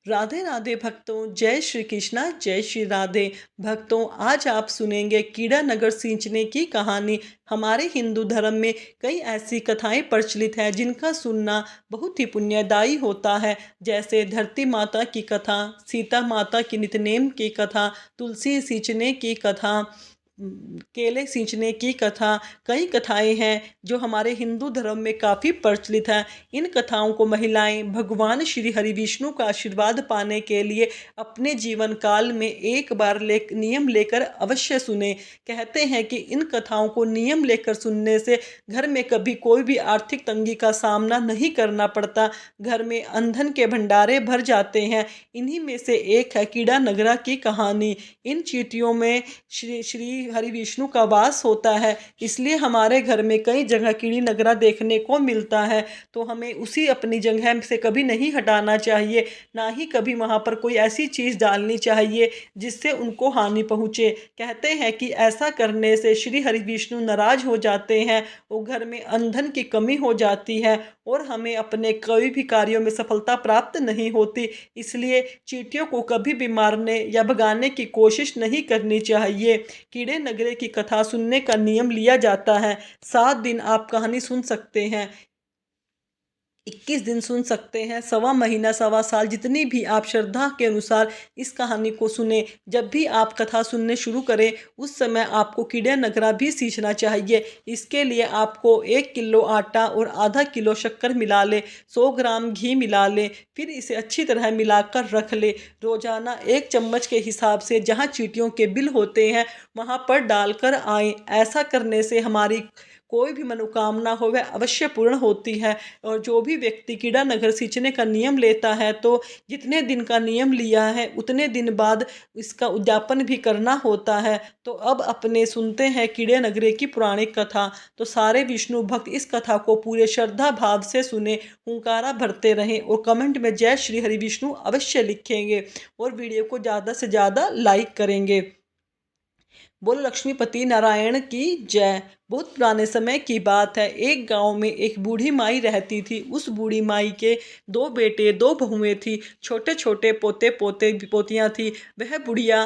राधे राधे भक्तों, जय श्री कृष्णा, जय श्री राधे। भक्तों, आज आप सुनेंगे कीड़ा नगर सींचने की कहानी। हमारे हिंदू धर्म में कई ऐसी कथाएं प्रचलित हैं जिनका सुनना बहुत ही पुण्यदायी होता है। जैसे धरती माता की कथा, सीता माता की नितनेम की कथा, तुलसी सींचने की कथा, केले सींचने की कथा। कई कथाएं हैं जो हमारे हिंदू धर्म में काफ़ी प्रचलित हैं। इन कथाओं को महिलाएं भगवान श्री हरि विष्णु का आशीर्वाद पाने के लिए अपने जीवन काल में एक बार नियम लेकर अवश्य सुने। कहते हैं कि इन कथाओं को नियम लेकर सुनने से घर में कभी कोई भी आर्थिक तंगी का सामना नहीं करना पड़ता। घर में अंधन के भंडारे भर जाते हैं। इन्हीं में से एक है कीड़ा नगरा की कहानी। इन चींटियों में श्री श्री हरि विष्णु का वास होता है, इसलिए हमारे घर में कई जगह कीड़ी नगरा देखने को मिलता है। तो हमें उसी अपनी जगह से कभी नहीं हटाना चाहिए, ना ही कभी वहाँ पर कोई ऐसी चीज़ डालनी चाहिए जिससे उनको हानि पहुँचे। कहते हैं कि ऐसा करने से श्री हरि विष्णु नाराज हो जाते हैं और घर में ईंधन की कमी हो जाती है और हमें अपने कोई भी कार्यों में सफलता प्राप्त नहीं होती। इसलिए चींटियों को कभी भी मारने या भगाने की कोशिश नहीं करनी चाहिए। कीड़े नगरे की कथा सुनने का नियम लिया जाता है। 7 दिन आप कहानी सुन सकते हैं, 21 दिन सुन सकते हैं, सवा महीना, सवा साल, जितनी भी आप श्रद्धा के अनुसार इस कहानी को सुने। जब भी आप कथा सुनने शुरू करें उस समय आपको कीड़े नगरा भी सींचना चाहिए। इसके लिए आपको 1 किलो आटा और आधा किलो शक्कर मिला लें, 100 ग्राम घी मिला लें, फिर इसे अच्छी तरह मिलाकर रख लें। रोजाना 1 चम्मच के हिसाब से जहाँ चींटियों के बिल होते हैं वहाँ पर डालकर आएँ। ऐसा करने से हमारी कोई भी मनोकामना हो वह अवश्य पूर्ण होती है। और जो भी व्यक्ति कीड़ा नगर सींचने का नियम लेता है तो जितने दिन का नियम लिया है उतने दिन बाद इसका उद्यापन भी करना होता है। तो अब अपने सुनते हैं कीड़े नगरे की पौराणिक कथा। तो सारे विष्णु भक्त इस कथा को पूरे श्रद्धा भाव से सुने, हुंकारा भरते रहें और कमेंट में जय श्री हरि विष्णु अवश्य लिखेंगे और वीडियो को ज़्यादा से ज़्यादा लाइक करेंगे। बोलो लक्ष्मीपति नारायण की जय। बहुत पुराने समय की बात है। एक गांव में एक बूढ़ी माई रहती थी। उस बूढ़ी माई के 2 बेटे 2 बहुएं थी, छोटे छोटे पोते पोते पोतियां थी। वह बुढ़िया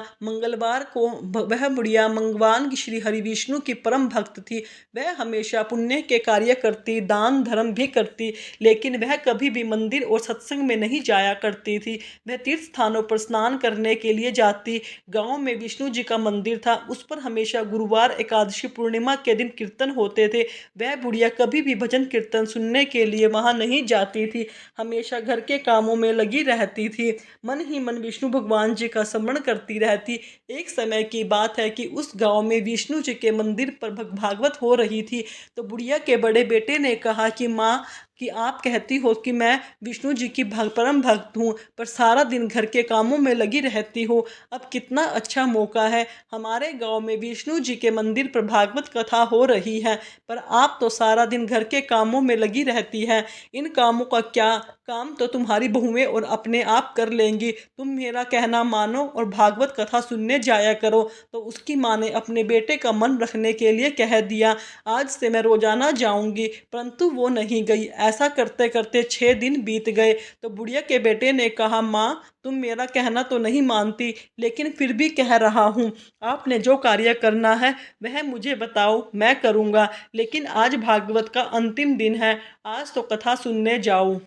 मंगवान श्री हरि विष्णु की परम भक्त थी। वह हमेशा पुण्य के कार्य करती, दान धर्म भी करती, लेकिन वह कभी भी मंदिर और सत्संग में नहीं जाया करती थी। वह तीर्थ स्थानों पर स्नान करने के लिए जाती। गांव में विष्णु जी का मंदिर था, उस पर हमेशा गुरुवार, एकादशी, पूर्णिमा के दिन कीर्तन होते थे। वह बुढ़िया कभी भी भजन कीर्तन सुनने के लिए वहां नहीं जाती थी, हमेशा घर के कामों में लगी रहती थी। मन ही मन विष्णु भगवान जी का स्मरण करती रहती। एक समय की बात है कि उस गांव में विष्णु जी के मंदिर पर भागवत हो रही थी। तो बुढ़िया के बड़े बेटे ने कहा कि माँ, कि आप कहती हो कि मैं विष्णु जी की परम भक्त हूँ, पर सारा दिन घर के कामों में लगी रहती हूँ। अब कितना अच्छा मौका है, हमारे गांव में विष्णु जी के मंदिर पर भागवत कथा हो रही है, पर आप तो सारा दिन घर के कामों में लगी रहती हैं। इन कामों का क्या, काम तो तुम्हारी बहुएं और अपने आप कर लेंगी। तुम मेरा कहना मानो और भागवत कथा सुनने जाया करो। तो उसकी माँ ने अपने बेटे का मन रखने के लिए कह दिया, आज से मैं रोजाना जाऊंगी, परंतु वो नहीं गई। ऐसा करते करते 6 दिन बीत गए। तो बुढ़िया के बेटे ने कहा, माँ, तुम मेरा कहना तो नहीं मानती, लेकिन फिर भी कह रहा हूँ, आपने जो कार्य करना है वह मुझे बताओ, मैं करूँगा। लेकिन आज भागवत का अंतिम दिन है, आज तो कथा सुनने जाओ।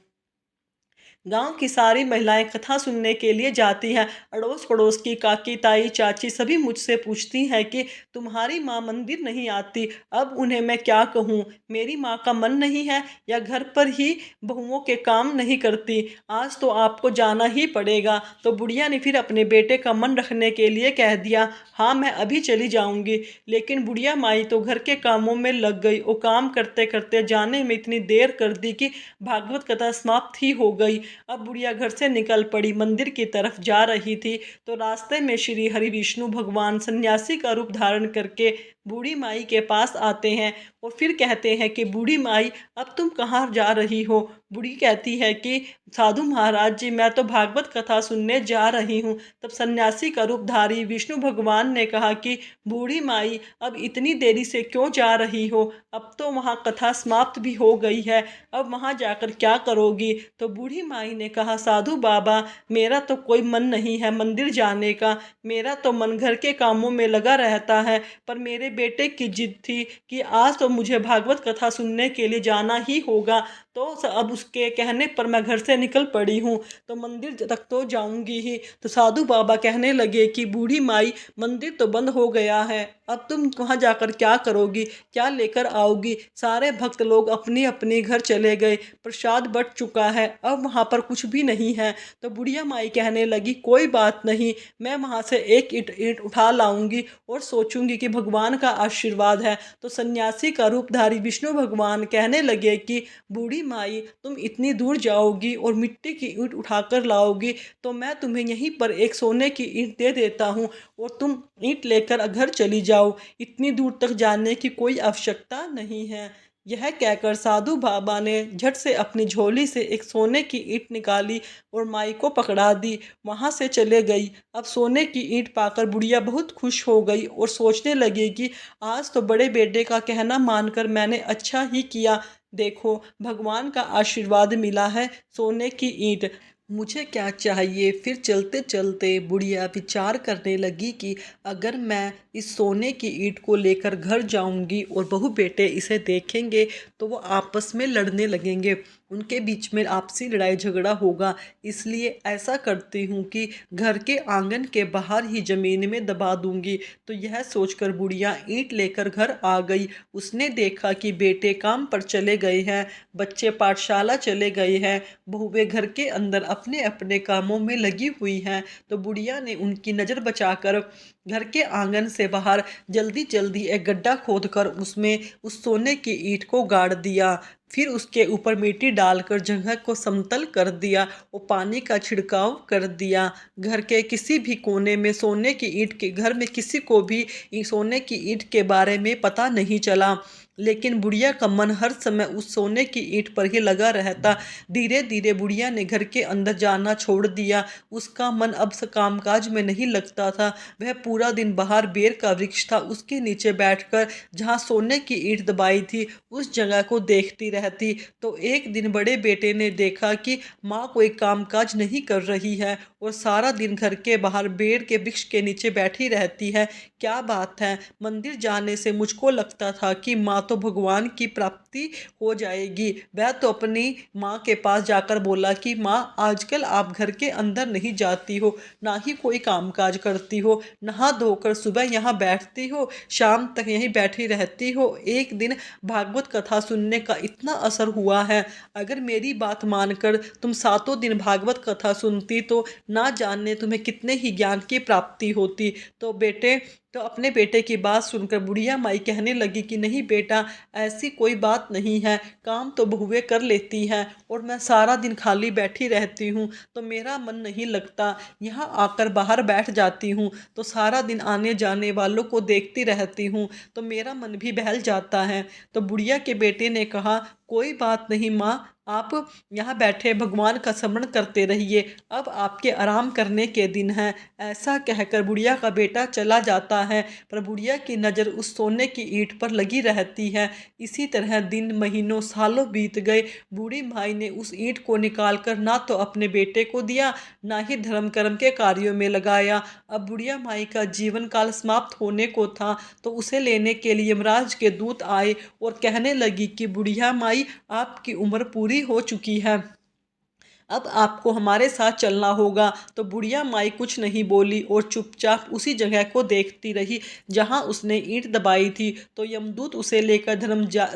गांव की सारी महिलाएं कथा सुनने के लिए जाती हैं। अड़ोस पड़ोस की काकी, ताई, चाची सभी मुझसे पूछती हैं कि तुम्हारी माँ मंदिर नहीं आती। अब उन्हें मैं क्या कहूँ, मेरी माँ का मन नहीं है या घर पर ही बहुओं के काम नहीं करती। आज तो आपको जाना ही पड़ेगा। तो बुढ़िया ने फिर अपने बेटे का मन रखने के लिए कह दिया, हाँ, मैं अभी चली जाऊंगी। लेकिन बुढ़िया माई तो घर के कामों में लग गई और काम करते करते जाने में इतनी देर कर दी कि भागवत कथा समाप्त ही हो गई। अब बुढ़िया घर से निकल पड़ी, मंदिर की तरफ जा रही थी। तो रास्ते में श्री हरि विष्णु भगवान सन्यासी का रूप धारण करके बूढ़ी माई के पास आते हैं और फिर कहते हैं कि बूढ़ी माई अब तुम कहाँ जा रही हो। बूढ़ी कहती है कि साधु महाराज जी, मैं तो भागवत कथा सुनने जा रही हूँ। तब सन्यासी का रूपधारी विष्णु भगवान ने कहा कि बूढ़ी माई अब इतनी देरी से क्यों जा रही हो, अब तो वहाँ कथा समाप्त भी हो गई है, अब वहाँ जाकर क्या करोगी। तो बूढ़ी माई ने कहा, साधु बाबा, मेरा तो कोई मन नहीं है मंदिर जाने का, मेरा तो मन घर के कामों में लगा रहता है, पर मेरे बेटे की जिद थी कि आज तो मुझे भागवत कथा सुनने के लिए जाना ही होगा, तो अब उसके कहने पर मैं घर से निकल पड़ी हूँ, तो मंदिर तक तो जाऊंगी ही। तो साधु बाबा कहने लगे कि बूढ़ी माई, मंदिर तो बंद हो गया है, अब तुम वहाँ जाकर क्या करोगी, क्या लेकर आओगी। सारे भक्त लोग अपनी अपनी घर चले गए, प्रसाद बंट चुका है, अब वहाँ पर कुछ भी नहीं है। तो बुढ़िया माई कहने लगी, कोई बात नहीं, मैं वहाँ से एक ईंट ईंट उठा लाऊंगी और सोचूंगी कि भगवान का आशीर्वाद है। तो सन्यासी का रूपधारी विष्णु भगवान कहने लगे कि बूढ़ी माई, तुम इतनी दूर जाओगी और मिट्टी की ईंट उठाकर लाओगी, तो मैं तुम्हें यहीं पर एक सोने की ईंट दे देता हूँ और तुम ईंट लेकर घर चली जाओ, इतनी दूर तक जाने की कोई आवश्यकता नहीं है। यह कहकर साधु बाबा ने झट से अपनी झोली से एक सोने की ईंट निकाली और माई को पकड़ा दी, वहाँ से चले गई। अब सोने की ईंट पाकर बुढ़िया बहुत खुश हो गई और सोचने लगी कि आज तो बड़े बेटे का कहना मानकर मैंने अच्छा ही किया, देखो भगवान का आशीर्वाद मिला है, सोने की ईंट, मुझे क्या चाहिए। फिर चलते चलते बुढ़िया विचार करने लगी कि अगर मैं इस सोने की ईंट को लेकर घर जाऊंगी और बहू बेटे इसे देखेंगे तो वो आपस में लड़ने लगेंगे, उनके बीच में आपसी लड़ाई झगड़ा होगा, इसलिए ऐसा करती हूँ कि घर के आंगन के बाहर ही ज़मीन में दबा दूंगी। तो यह सोचकर बुढ़िया ईंट लेकर घर आ गई। उसने देखा कि बेटे काम पर चले गए हैं, बच्चे पाठशाला चले गए हैं, बहुएं घर के अंदर अपने अपने कामों में लगी हुई हैं। तो बुढ़िया ने उनकी नज़र बचाकर घर के आंगन से बाहर जल्दी जल्दी एक गड्ढा खोदकर उसमें उस सोने की ईंट को गाड़ दिया। फिर उसके ऊपर मिट्टी डालकर जगह को समतल कर दिया और पानी का छिड़काव कर दिया। घर के किसी भी कोने में सोने की ईंट के घर में किसी को भी सोने की ईंट के बारे में पता नहीं चला, लेकिन बुढ़िया का मन हर समय उस सोने की ईंट पर ही लगा रहता। धीरे धीरे बुढ़िया ने घर के अंदर जाना छोड़ दिया, उसका मन अब कामकाज में नहीं लगता था। वह पूरा दिन बाहर बेर का वृक्ष था, उसके नीचे बैठकर जहाँ सोने की ईंट दबाई थी उस जगह को देखती रहती। तो एक दिन बड़े बेटे ने देखा कि माँ कोई कामकाज नहीं कर रही है और सारा दिन घर के बाहर बेर के वृक्ष के नीचे बैठी रहती है, क्या बात है। मंदिर जाने से मुझको लगता था कि माँ तो भगवान की प्राप्ति हो जाएगी। वह तो अपनी माँ के पास जाकर बोला कि माँ, आजकल आप घर के अंदर नहीं जाती हो, ना ही कोई कामकाज करती हो, नहा धोकर सुबह यहाँ बैठती हो, शाम तक यहीं बैठी रहती हो। एक दिन भागवत कथा सुनने का इतना असर हुआ है, अगर मेरी बात मानकर तुम सातों दिन भागवत कथा सुनती तो ना जाने तुम्हें कितने ही ज्ञान की प्राप्ति होती। तो अपने बेटे की बात सुनकर बुढ़िया माई कहने लगी कि नहीं बेटा, ऐसी कोई बात नहीं है, काम तो बहुएं कर लेती हैं और मैं सारा दिन खाली बैठी रहती हूँ तो मेरा मन नहीं लगता, यहाँ आकर बाहर बैठ जाती हूँ तो सारा दिन आने जाने वालों को देखती रहती हूँ तो मेरा मन भी बहल जाता है। तो बुढ़िया के बेटे ने कहा, कोई बात नहीं माँ, आप यहाँ बैठे भगवान का स्मरण करते रहिए, अब आपके आराम करने के दिन हैं। ऐसा कहकर बुढ़िया का बेटा चला जाता है, पर बुढ़िया की नज़र उस सोने की ईंट पर लगी रहती है। इसी तरह दिन महीनों सालों बीत गए। बूढ़ी माई ने उस ईंट को निकालकर ना तो अपने बेटे को दिया, ना ही धर्म कर्म के कार्यों में लगाया। अब बुढ़िया माई का जीवन काल समाप्त होने को था, तो उसे लेने के लिए यमराज के दूत आए और कहने लगी कि बुढ़िया माई, आपकी उम्र पूरी हो चुकी है, अब आपको हमारे साथ चलना होगा। तो बुढ़िया माई कुछ नहीं बोली और चुपचाप उसी जगह को देखती रही जहाँ उसने ईंट दबाई थी। तो यमदूत उसे लेकर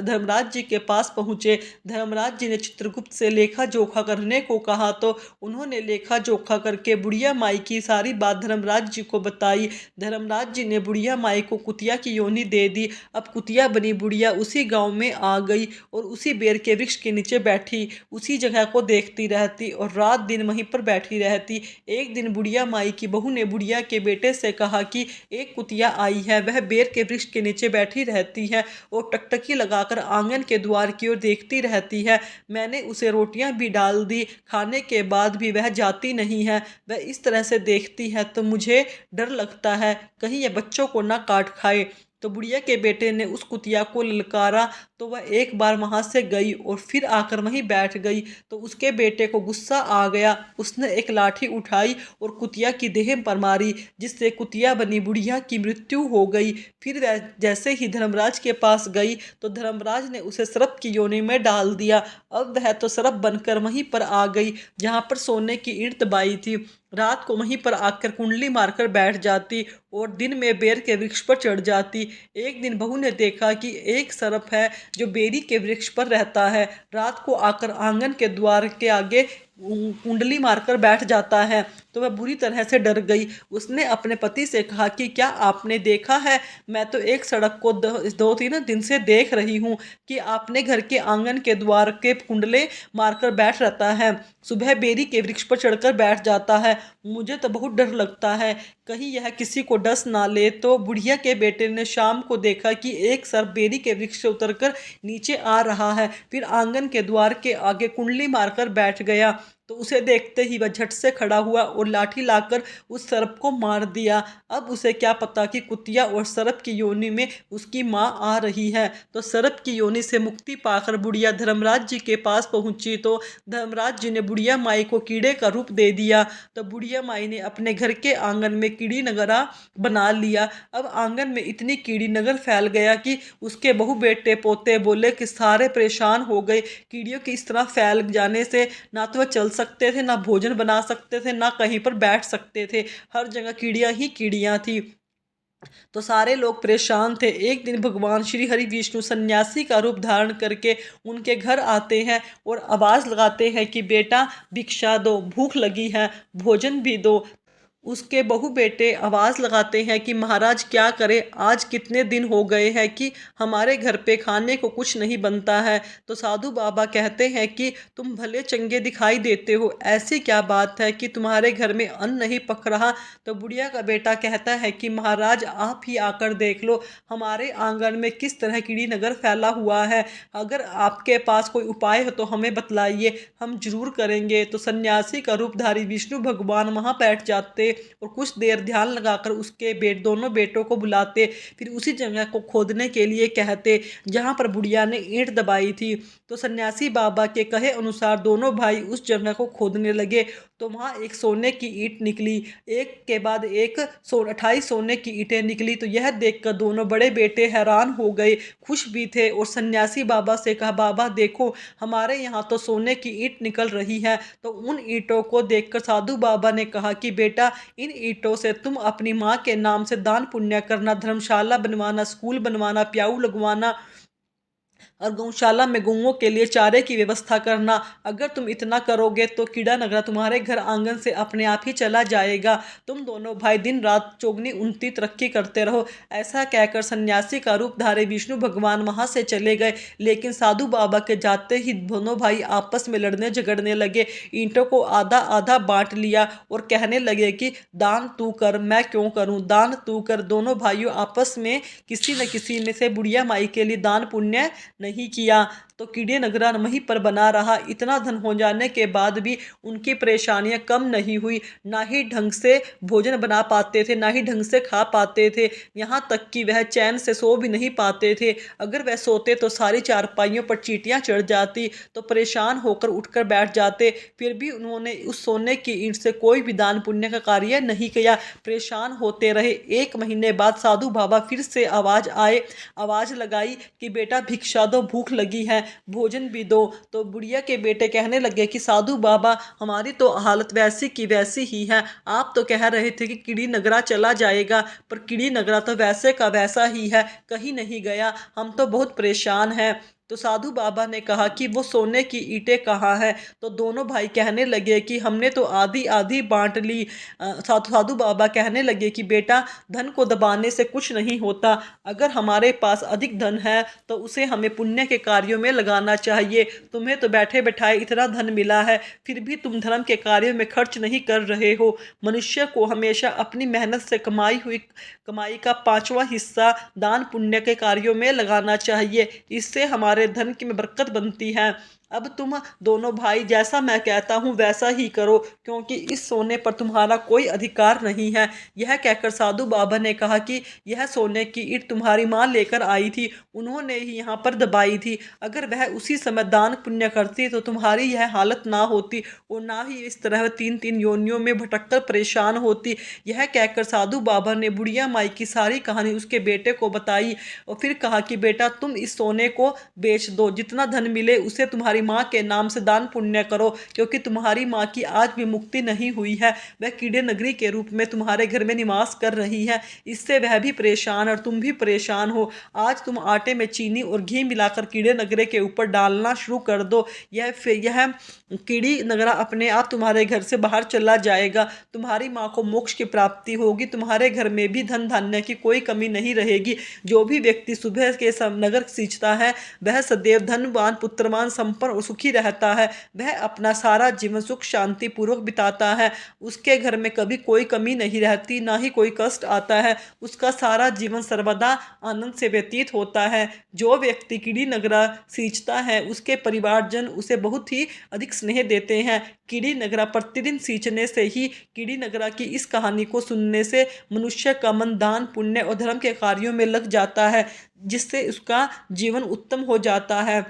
धर्मराज जी के पास पहुँचे। धर्मराज जी ने चित्रगुप्त से लेखा जोखा करने को कहा, तो उन्होंने लेखा जोखा करके बुढ़िया माई की सारी बात धर्मराज जी को बताई। धर्मराज जी ने बुढ़िया माई को कुतिया की योनि दे दी। अब कुतिया बनी बुढ़िया उसी गाँव में आ गई और उसी बेर के वृक्ष के नीचे बैठी उसी जगह को देखती रहती। रहती और रात दिन वहीं पर बैठी रहती। एक दिन बुढ़िया माई की बहू ने बुढ़िया के बेटे से कहा कि एक कुतिया आई है, वह बेर के वृक्ष के नीचे बैठी रहती है और टकटकी लगाकर आंगन के द्वार की ओर देखती रहती है। मैंने उसे रोटियां भी डाल दी, खाने के बाद भी वह जाती नहीं है। वह इस तरह से देखती है तो मुझे डर लगता है कहीं यह बच्चों को ना काट खाए। तो बुढ़िया के बेटे ने उस कुतिया को ललकारा तो वह एक बार वहां से गई और फिर आकर वहीं बैठ गई। तो उसके बेटे को गुस्सा आ गया, उसने एक लाठी उठाई और कुतिया की देह पर मारी, जिससे कुतिया बनी बुढ़िया की मृत्यु हो गई। फिर वह जैसे ही धर्मराज के पास गई तो धर्मराज ने उसे सर्प की योनि में डाल दिया। अब वह तो सर्प बनकर वहीं पर आ गई जहां पर सोने की ईंट दबाई थी। रात को वहीं पर आकर कुंडली मारकर बैठ जाती और दिन में बेर के वृक्ष पर चढ़ जाती। एक दिन बहू ने देखा कि एक सर्प है जो बेरी के वृक्ष पर रहता है, रात को आकर आंगन के द्वार के आगे कुंडली मारकर बैठ जाता है। तो वह बुरी तरह से डर गई। उसने अपने पति से कहा कि क्या आपने देखा है, मैं तो एक सड़क को 2-3 दिन से देख रही हूँ कि आपने घर के आंगन के द्वार के कुंडले मारकर बैठ रहता है, सुबह बेरी के वृक्ष पर चढ़कर बैठ जाता है। मुझे तो बहुत डर लगता है कहीं यह किसी को डस ना ले। तो बुढ़िया के बेटे ने शाम को देखा कि एक सर्प बेरी के वृक्ष से उतरकर नीचे आ रहा है, फिर आंगन के द्वार के आगे कुंडली मारकर बैठ गया। तो उसे देखते ही वह झट से खड़ा हुआ और लाठी लाकर उस सर्प को मार दिया। अब उसे क्या पता कि कुतिया और सर्प की योनि में उसकी माँ आ रही है। तो सर्प की योनि से मुक्ति पाकर बुढ़िया धर्मराज जी के पास पहुंची तो धर्मराज जी ने बुढ़िया माई को कीड़े का रूप दे दिया। तो बुढ़िया माई ने अपने घर के आंगन में कीड़ी नगरा बना लिया। अब आंगन में इतनी कीड़ी नगर फैल गया कि उसके बहु बेटे पोते बोले कि सारे परेशान हो गए। कीड़ियों की इस तरह फैल जाने से ना तो वह चल सकते थे, ना भोजन बना सकते थे, ना कहीं पर बैठ सकते थे, हर जगह कीड़ियां ही कीड़ियां थी। तो सारे लोग परेशान थे। एक दिन भगवान श्री हरि विष्णु सन्यासी का रूप धारण करके उनके घर आते हैं और आवाज़ लगाते हैं कि बेटा भिक्षा दो, भूख लगी है, भोजन भी दो। उसके बहू बेटे आवाज़ लगाते हैं कि महाराज क्या करें, आज कितने दिन हो गए हैं कि हमारे घर पे खाने को कुछ नहीं बनता है। तो साधु बाबा कहते हैं कि तुम भले चंगे दिखाई देते हो, ऐसी क्या बात है कि तुम्हारे घर में अन्न नहीं पक रहा। तो बुढ़िया का बेटा कहता है कि महाराज आप ही आकर देख लो हमारे आंगन में किस तरह कीड़ी नगर फैला हुआ है, अगर आपके पास कोई उपाय हो तो हमें बतलाइए, हम जरूर करेंगे। तो सन्यासी का रूपधारी विष्णु भगवान वहाँ बैठ जाते और कुछ देर ध्यान लगाकर उसके दोनों बेटों को बुलाते, फिर उसी जगह को खोदने के लिए कहते जहाँ पर बुढ़िया ने ईंट दबाई थी। तो सन्यासी बाबा के कहे अनुसार दोनों भाई उस जगह को खोदने लगे तो वहाँ एक सोने की ईंट निकली, एक के बाद एक 28 सोने की ईंटें निकली। तो यह देखकर दोनों बड़े बेटे हैरान हो गए, खुश भी थे और सन्यासी बाबा से कहा बाबा देखो हमारे यहाँ तो सोने की ईंट निकल रही है। तो उन ईंटों को देखकर साधु बाबा ने कहा कि बेटा इन ईंटों से तुम अपनी माँ के नाम से दान पुण्य करना, धर्मशाला बनवाना, स्कूल बनवाना, प्याऊ लगवाना और गौशाला में गौओं के लिए चारे की व्यवस्था करना। अगर तुम इतना करोगे तो कीड़ा नगरा तुम्हारे घर आंगन से अपने आप ही चला जाएगा। तुम दोनों भाई दिन रात चौगनी उनती तरक्की करते रहो। ऐसा कहकर सन्यासी का रूप धारे विष्णु भगवान वहां से चले गए। लेकिन साधु बाबा के जाते ही दोनों भाई आपस में लड़ने झगड़ने लगे, ईंटों को आधा आधा बांट लिया और कहने लगे कि दान तू कर, मैं क्यों करूं, दान तू कर। दोनों भाइयों आपस में किसी न किसी में से बुढ़िया माई के लिए दान पुण्य नहीं किया। तो कीड़े नगरा वहीं पर बना रहा। इतना धन हो जाने के बाद भी उनकी परेशानियां कम नहीं हुई, ना ही ढंग से भोजन बना पाते थे, ना ही ढंग से खा पाते थे, यहाँ तक कि वह चैन से सो भी नहीं पाते थे। अगर वह सोते तो सारी चारपाइयों पर चींटियां चढ़ जाती तो परेशान होकर उठकर बैठ जाते। फिर भी उन्होंने उस सोने की ईंट से कोई भी दान पुण्य का कार्य नहीं किया, परेशान होते रहे। 1 महीने बाद साधु बाबा फिर से आवाज़ लगाई कि बेटा भिक्षा दो, भूख लगी है, भोजन भी दो। तो बुढ़िया के बेटे कहने लगे कि साधु बाबा हमारी तो हालत वैसी की वैसी ही है, आप तो कह रहे थे कि कीड़ी नगरा चला जाएगा, पर कीड़ी नगरा तो वैसे का वैसा ही है, कहीं नहीं गया, हम तो बहुत परेशान हैं। तो साधु बाबा ने कहा कि वो सोने की ईंटें कहाँ हैं। तो दोनों भाई कहने लगे कि हमने तो आधी आधी बांट ली। साधु बाबा कहने लगे कि बेटा, धन को दबाने से कुछ नहीं होता। अगर हमारे पास अधिक धन है तो उसे हमें पुण्य के कार्यों में लगाना चाहिए। तुम्हें तो बैठे बैठाए इतना धन मिला है, फिर भी तुम धर्म के कार्यों में खर्च नहीं कर रहे हो। मनुष्य को हमेशा अपनी मेहनत से कमाई हुई कमाई का 5वां हिस्सा दान पुण्य के कार्यों में लगाना चाहिए। इससे हमारे धन की में बरकत बनती है। अब तुम दोनों भाई जैसा मैं कहता हूँ वैसा ही करो, क्योंकि इस सोने पर तुम्हारा कोई अधिकार नहीं है। यह कहकर साधु बाबा ने कहा कि यह सोने की ईंट तुम्हारी माँ लेकर आई थी, उन्होंने ही यहाँ पर दबाई थी। अगर वह उसी समय दान पुण्य करती तो तुम्हारी यह हालत ना होती और ना ही इस तरह 3-3 योनियों में भटककर परेशान होती। यह कहकर साधु बाबा ने बुढ़िया माई की सारी कहानी उसके बेटे को बताई और फिर कहा कि बेटा, तुम इस सोने को बेच दो, जितना धन मिले उसे तुम्हारी माँ के नाम से दान पुण्य करो, क्योंकि तुम्हारी माँ की आज भी मुक्ति नहीं हुई है। वह कीड़े नगरी के रूप में तुम्हारे घर में निवास कर रही है। इससे वह भी परेशान और तुम भी परेशान हो। आज तुम आटे में चीनी और घी मिलाकर कीड़े नगरे के ऊपर डालना शुरू कर दो। यह कीड़ी नगरा अपने आप तुम्हारे घर से बाहर चला जाएगा। तुम्हारी माँ को मोक्ष की प्राप्ति होगी। तुम्हारे घर में भी धन धान्य की कोई कमी नहीं रहेगी। जो भी व्यक्ति सुबह के नगर सींचता है वह सदैव धनवान, पुत्रवान, संपन्न और सुखी रहता है। वह अपना सारा जीवन सुख शांति पूर्वक बिताता है। उसके घर में कभी कोई कमी नहीं रहती, ना ही कोई कष्ट आता है। उसका सारा जीवन सर्वदा आनंद से व्यतीत होता है। जो व्यक्ति कीड़ी नगरा सींचता है उसके परिवारजन उसे बहुत ही अधिक स्नेह देते हैं। कीड़ी नगरा प्रतिदिन सींचने से ही, कीड़ी नगरा की इस कहानी को सुनने से मनुष्य का मन दान पुण्य और धर्म के कार्यों में लग जाता है, जिससे उसका जीवन उत्तम हो जाता है।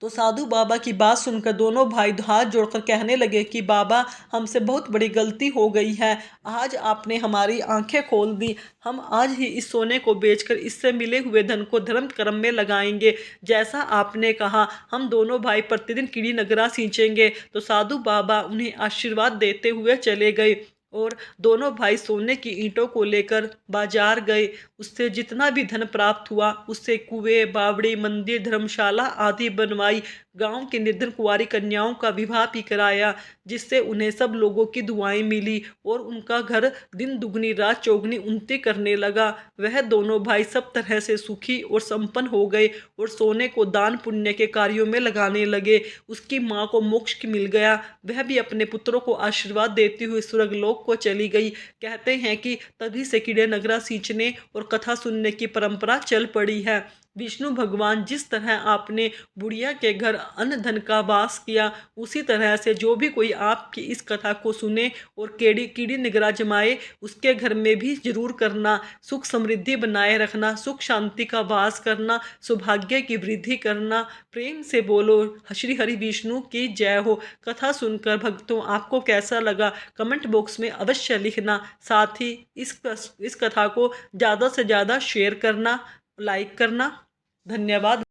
तो साधु बाबा की बात सुनकर दोनों भाई हाथ जोड़कर कहने लगे कि बाबा, हमसे बहुत बड़ी गलती हो गई है। आज आपने हमारी आंखें खोल दी। हम आज ही इस सोने को बेचकर इससे मिले हुए धन को धर्म कर्म में लगाएंगे। जैसा आपने कहा, हम दोनों भाई प्रतिदिन कीड़ी नगरा सींचेंगे। तो साधु बाबा उन्हें आशीर्वाद देते हुए चले गए और दोनों भाई सोने की ईंटों को लेकर बाजार गए। उससे जितना भी धन प्राप्त हुआ उससे कुएं, बावड़ी, मंदिर, धर्मशाला आदि बनवाई। गांव की निर्धन कुंवारी कन्याओं का विवाह भी कराया, जिससे उन्हें सब लोगों की दुआएं मिली और उनका घर दिन दुगनी रात चौगनी उन्नति करने लगा। वह दोनों भाई सब तरह से सुखी और संपन्न हो गए और सोने को दान पुण्य के कार्यों में लगाने लगे। उसकी माँ को मोक्ष मिल गया। वह भी अपने पुत्रों को आशीर्वाद देती हुई स्वर्गलोक को चली गई। कहते हैं कि तभी से कीड़े नगरा सींचने और कथा सुनने की परंपरा चल पड़ी है। विष्णु भगवान जिस तरह आपने बुढ़िया के घर अन्न धन का वास किया, उसी तरह से जो भी कोई आपकी इस कथा को सुने और कीड़ी निगरा जमाए, उसके घर में भी जरूर करना। सुख समृद्धि बनाए रखना, सुख शांति का वास करना, सौभाग्य की वृद्धि करना। प्रेम से बोलो श्री हरि विष्णु की जय हो। कथा सुनकर भक्तों आपको कैसा लगा कमेंट बॉक्स में अवश्य लिखना। साथ ही इस कथा को ज़्यादा से ज़्यादा शेयर करना, लाइक करना। धन्यवाद।